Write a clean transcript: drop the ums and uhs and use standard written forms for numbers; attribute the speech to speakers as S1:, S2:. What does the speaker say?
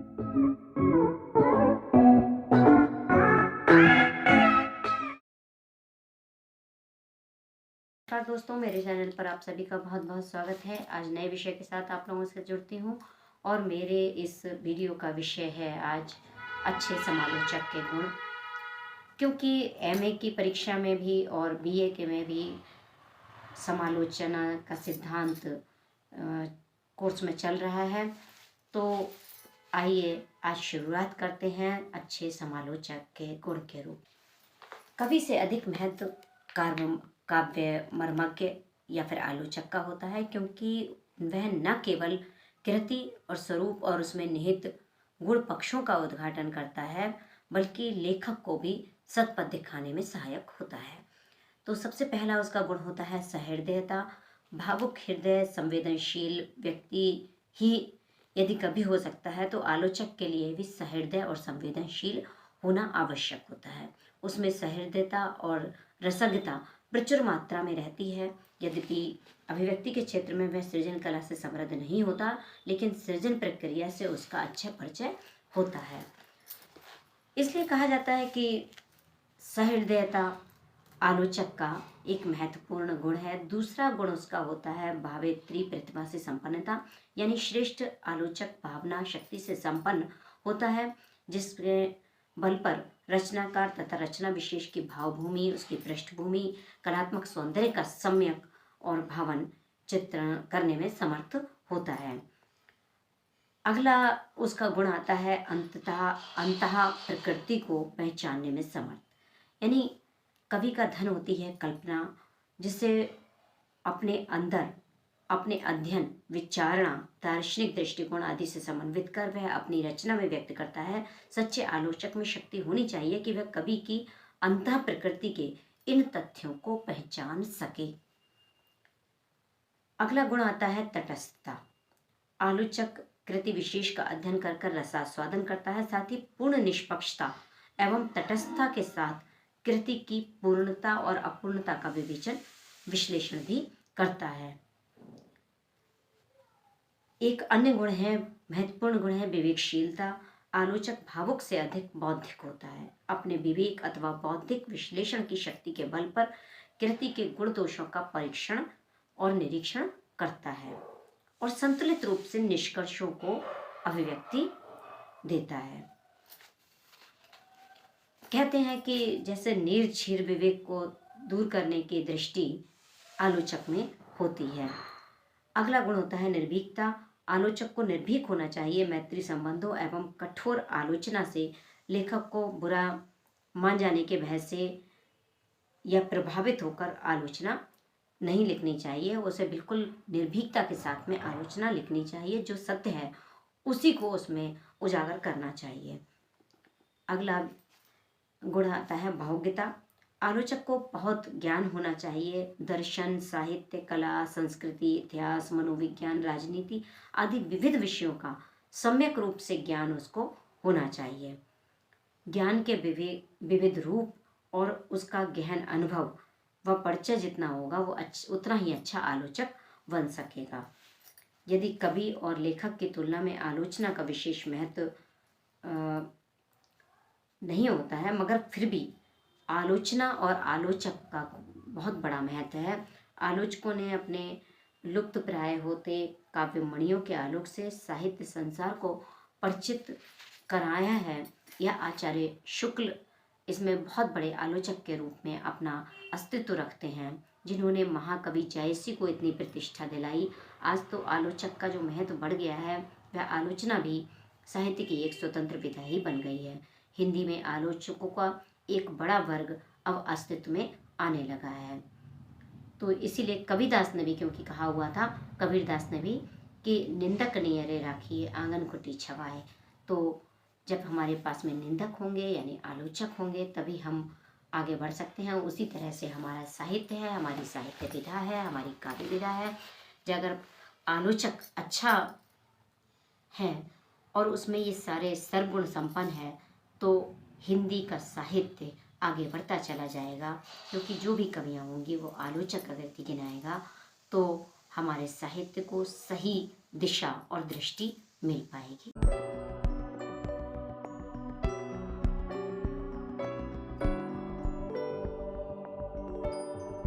S1: नमस्कार दोस्तों, मेरे चैनल पर आप सभी का बहुत बहुत स्वागत है। आज नए विषय के साथ आप लोगों से जुड़ती हूँ और मेरे इस वीडियो का विषय है आज अच्छे समालोचक के गुण। क्योंकि एमए की परीक्षा में भी और बीए के में भी समालोचना का सिद्धांत कोर्स में चल रहा है। तो आइए आज शुरुआत करते हैं अच्छे समालोचक के गुण के रूप। कवि से अधिक महत्व काव्य मर्मज्ञ या फिर आलोचक का होता है, क्योंकि वह न केवल कृति और स्वरूप और उसमें निहित गुण पक्षों का उद्घाटन करता है, बल्कि लेखक को भी सत्पथ दिखाने में सहायक होता है। तो सबसे पहला उसका गुण होता है सहृदयता। भावुक हृदय संवेदनशील व्यक्ति ही यदि कभी हो सकता है, तो आलोचक के लिए भी सहृदय और संवेदनशील होना आवश्यक होता है। उसमें सहृदयता और रसज्ञता प्रचुर मात्रा में रहती है। यद्यपि अभिव्यक्ति के क्षेत्र में वह सृजन कला से समृद्ध नहीं होता, लेकिन सृजन प्रक्रिया से उसका अच्छा परिचय होता है। इसलिए कहा जाता है कि सहृदयता आलोचक का एक महत्वपूर्ण गुण है। दूसरा गुण उसका होता है भावेत्री प्रतिभा से संपन्नता, यानी श्रेष्ठ आलोचक भावना शक्ति से संपन्न होता है, जिसके बल पर रचनाकार तथा रचना विशेष की भावभूमि, उसकी पृष्ठभूमि, कलात्मक सौंदर्य का सम्यक और भावन चित्रण करने में समर्थ होता है। अगला उसका गुण आता है अंतः प्रकृति को पहचानने में समर्थ, यानी कवि का धन होती है कल्पना, जिसे अपने अंदर अपने अध्ययन, विचारणा, दार्शनिक दृष्टिकोण आदि से समन्वित कर वह अपनी रचना में व्यक्त करता है। सच्चे आलोचक में शक्ति होनी चाहिए कि वह कवि की अंतः प्रकृति के इन तथ्यों को पहचान सके। अगला गुण आता है तटस्थता। आलोचक कृति विशेष का अध्ययन कर कर रसास्वादन करता है, साथ ही पूर्ण निष्पक्षता एवं तटस्थता के साथ कृति की पूर्णता और अपूर्णता का विश्लेषण भी करता है। एक अन्य गुण है, महत्वपूर्ण गुण है विवेकशीलता। आलोचक भावुक से अधिक बौद्धिक होता है। अपने विवेक अथवा बौद्धिक विश्लेषण की शक्ति के बल पर कृति के गुण दोषों का परीक्षण और निरीक्षण करता है और संतुलित रूप से निष्कर्षों को अभिव्यक्ति देता है। कहते हैं कि जैसे निर्झीर विवेक को दूर करने की दृष्टि आलोचक में होती है। अगला गुण होता है निर्भीकता। आलोचक को निर्भीक होना चाहिए। मैत्री संबंधों एवं कठोर आलोचना से लेखक को बुरा मान जाने के भय से या प्रभावित होकर आलोचना नहीं लिखनी चाहिए। उसे बिल्कुल निर्भीकता के साथ में आलोचना लिखनी चाहिए। जो सत्य है उसी को उसमें उजागर करना चाहिए। अगला गुण आता है भावुकता। आलोचक को बहुत ज्ञान होना चाहिए। दर्शन, साहित्य, कला, संस्कृति, इतिहास, मनोविज्ञान, राजनीति आदि विविध विषयों का सम्यक रूप से ज्ञान उसको होना चाहिए। ज्ञान के विविध रूप और उसका गहन अनुभव व परिचय जितना होगा वो उतना ही अच्छा आलोचक बन सकेगा। यदि कवि और लेखक की तुलना में आलोचना का विशेष महत्व नहीं होता है, मगर फिर भी आलोचना और आलोचक का बहुत बड़ा महत्व है। आलोचकों ने अपने लुप्त प्राय होते काव्य मणियों के आलोक से साहित्य संसार को परिचित कराया है। यह आचार्य शुक्ल इसमें बहुत बड़े आलोचक के रूप में अपना अस्तित्व रखते हैं, जिन्होंने महाकवि जायसी को इतनी प्रतिष्ठा दिलाई। आज तो आलोचक का जो महत्व बढ़ गया है, वह आलोचना भी साहित्य की एक स्वतंत्र विधा ही बन गई है। हिंदी में आलोचकों का एक बड़ा वर्ग अब अस्तित्व में आने लगा है। तो इसीलिए कबीरदास ने भी, क्योंकि कहा हुआ था कबीरदास ने भी कि निंदक नियरे राखिए आंगन खुटी छवाए। तो जब हमारे पास में निंदक होंगे यानी आलोचक होंगे, तभी हम आगे बढ़ सकते हैं। उसी तरह से हमारा साहित्य है, हमारी साहित्य विधा है, हमारी काव्य विधा है। जब अगर आलोचक अच्छा है और उसमें ये सारे सर्वगुण संपन्न है, तो हिंदी का साहित्य आगे बढ़ता चला जाएगा। क्योंकि जो भी कवियाँ होंगी वो आलोचक अगर की गिनाएगा, तो हमारे साहित्य को सही दिशा और दृष्टि मिल पाएगी।